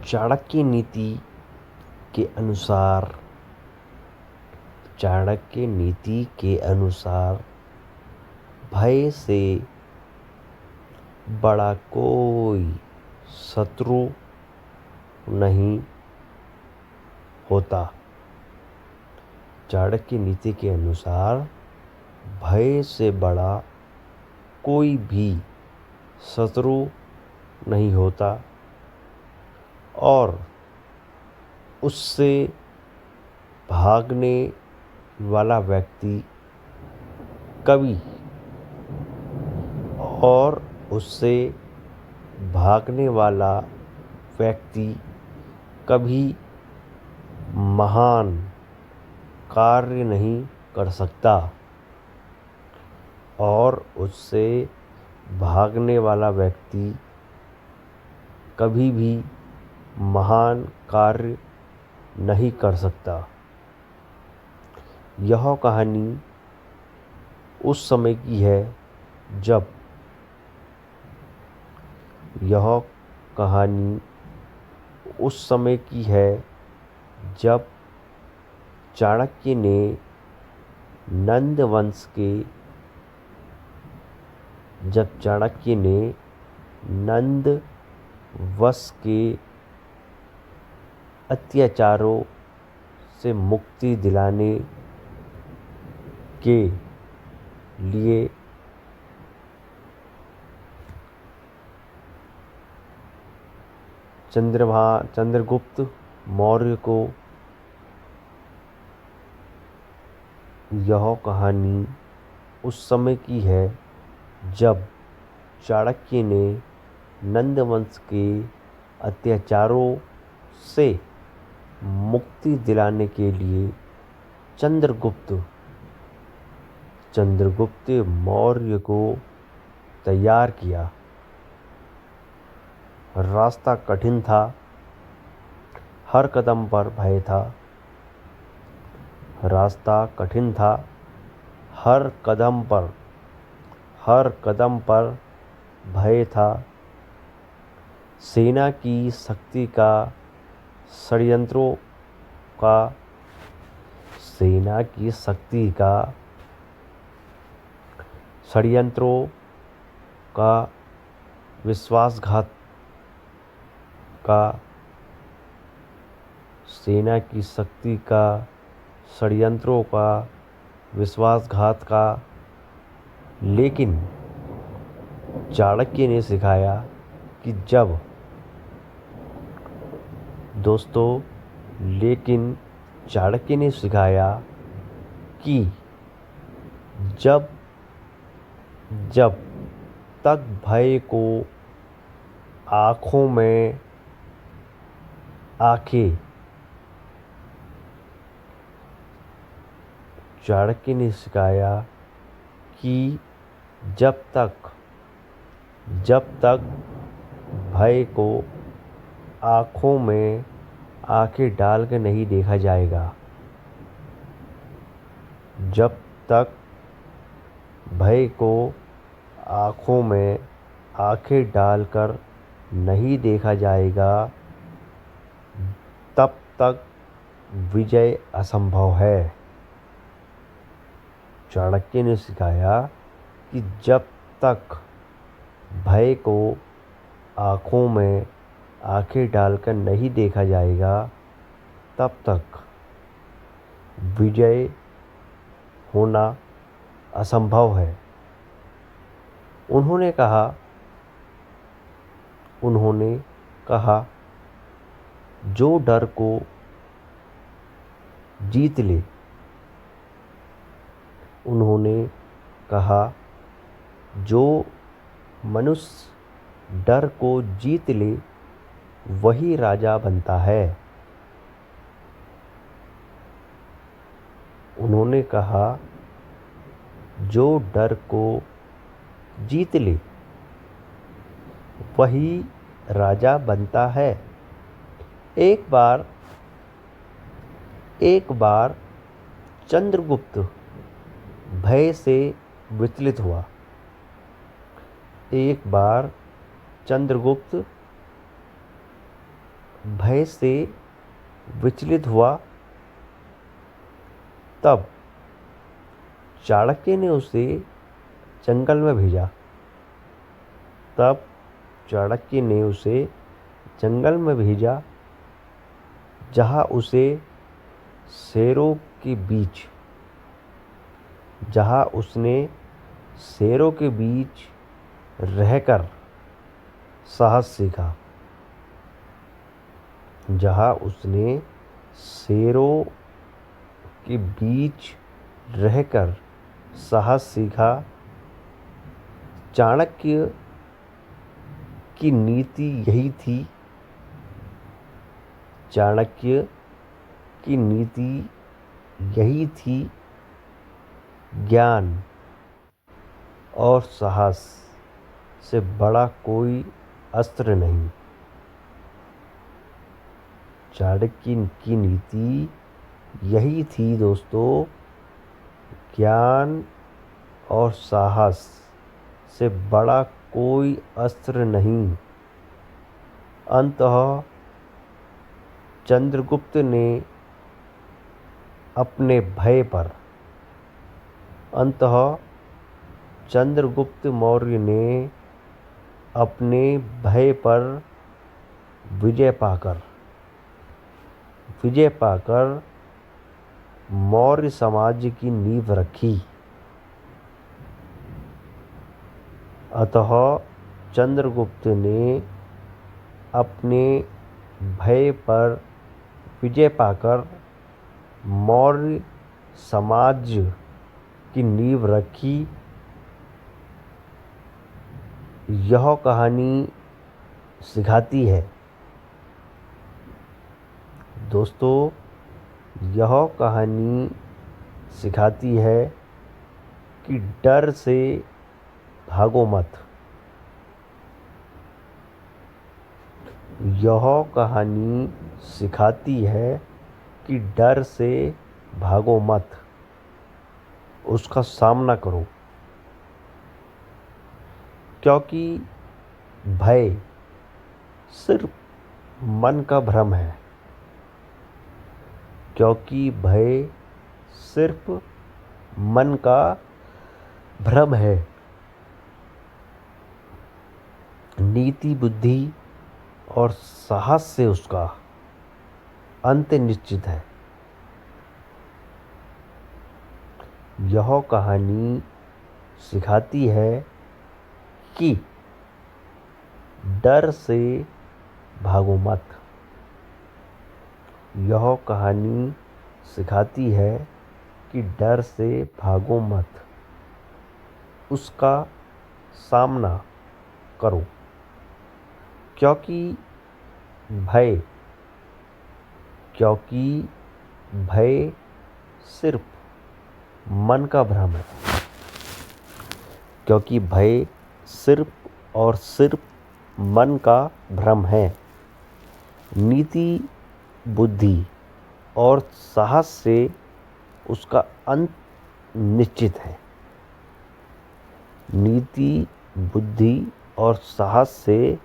चाणक्य नीति के अनुसार भय से बड़ा कोई शत्रु नहीं होता। चाणक्य नीति के अनुसार भय से बड़ा कोई भी शत्रु नहीं होता और उससे भागने वाला व्यक्ति कभी महान कार्य नहीं कर सकता और उससे भागने वाला व्यक्ति कभी भी महान कार्य नहीं कर सकता। यह कहानी उस समय की है जब चाणक्य ने नंद वंश के अत्याचारों से मुक्ति दिलाने के लिए चंद्रगुप्त मौर्य को यह कहानी उस समय की है जब चाणक्य ने नंद वंश के अत्याचारों से मुक्ति दिलाने के लिए चंद्रगुप्त मौर्य को तैयार किया। रास्ता कठिन था, हर कदम पर भय था। सेना की शक्ति का षड्यंत्रों का विश्वासघात का लेकिन चाणक्य ने सिखाया कि जब तक भय को आँखों में आंखें चाणक्य ने सिखाया कि जब तक भय को आँखों में आंखें डाल कर नहीं देखा जाएगा, तब तक विजय असंभव है। चाणक्य ने सिखाया कि जब तक भय को आँखों में आंखें डालकर नहीं देखा जाएगा, तब तक विजय होना असंभव है। उन्होंने कहा जो डर को जीत ले वही राजा बनता है। उन्होंने कहा जो डर को जीत ले वही राजा बनता है। एक बार चंद्रगुप्त भय से विचलित हुआ। भय से विचलित हुआ, तब चाणक्य ने उसे जंगल में भेजा। तब चाणक्य ने उसे जंगल में भेजा, जहाँ उसने शेरों के बीच रहकर साहस सीखा। जहाँ उसने शेरों के बीच रहकर साहस सीखा। चाणक्य की नीति यही थी। चाणक्य की नीति यही थी, ज्ञान और साहस से बड़ा कोई अस्त्र नहीं। चाणक्य की नीति यही थी दोस्तों, ज्ञान और साहस से बड़ा कोई अस्त्र नहीं। अंततः चंद्रगुप्त ने अपने भय पर चंद्रगुप्त मौर्य ने अपने भय पर विजय पाकर मौर्य समाज की नींव रखी। अतः चंद्रगुप्त ने अपने भय पर विजय पाकर मौर्य समाज की नींव रखी। यह कहानी सिखाती है दोस्तों, यह कहानी सिखाती है कि डर से भागो मत। यह कहानी सिखाती है कि डर से भागो मत, उसका सामना करो। क्योंकि भय सिर्फ मन का भ्रम है। क्योंकि भय सिर्फ मन का भ्रम है। नीति, बुद्धि और साहस से उसका अंत निश्चित है। यह कहानी सिखाती है कि डर से भागो मत। यह कहानी सिखाती है कि डर से भागो मत, उसका सामना करो। क्योंकि भय सिर्फ मन का भ्रम है। क्योंकि भय सिर्फ और सिर्फ मन का भ्रम है। नीति, बुद्धि और साहस से उसका अंत निश्चित है। नीति, बुद्धि और साहस से